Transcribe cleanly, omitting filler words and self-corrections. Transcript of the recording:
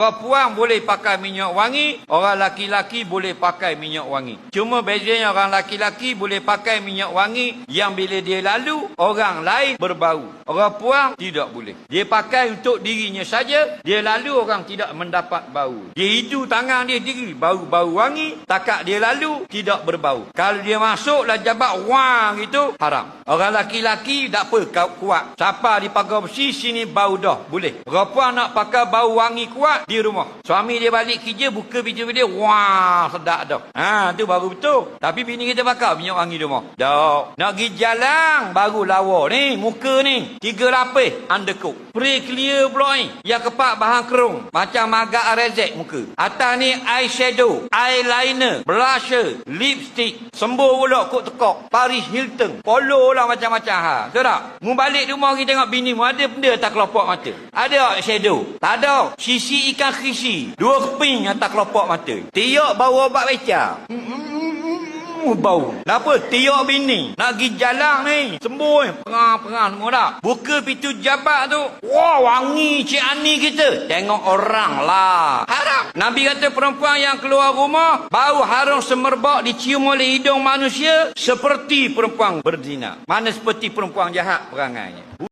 Perempuan boleh pakai minyak wangi, orang laki-laki boleh pakai minyak wangi. Cuma bezanya orang laki-laki boleh pakai minyak wangi yang bila dia lalu, orang lain berbau. Orang perempuan tidak boleh. Dia pakai untuk dirinya saja, dia lalu orang tidak mendapat bau. Dia hidu tangan dia diri, bau-bau wangi, takat dia lalu, tidak berbau. Kalau dia masuk lah jabat wang itu, haram. Orang laki-laki tak apa, kuat. Siapa di pagar besi, sini bau dah, boleh. Orang perempuan nak pakai bau wangi kuat, di rumah. Suami dia balik kerja, buka pintu dia, wah, sedap dah. Tu baru betul. Tapi bini kita pakai minyak wangi di rumah. Dah. Nak pergi jalan, baru lawa ni, muka ni. 3 lapis, undercoat. Pre-clear pula ni. Yang kepak bahan kerung. Macam magak rezek muka. Atas ni eyeshadow, eyeliner, blusher, lipstick. Sembuh pula kot tekok. Paris Hilton. Polo lah macam-macam hal. Tahu tak? Mu balik rumah kita tengok bini mu, ada benda tak kelopak mata? Ada eyeshadow? Tak ada. Sisi ikan krisi, 2 keping atas kelopak mata. Tiok bau obat beca. Bau. Kenapa? Tiok bini. Nak pergi jalan ni. Sembuh. Perang semua dah. Buka pintu jabat tu. Wah, wangi Cik Ani kita. Tengok orang lah. Haram. Nabi kata perempuan yang keluar rumah, bau harum semerbak dicium oleh hidung manusia, seperti perempuan berzina. Mana seperti perempuan jahat perangainya.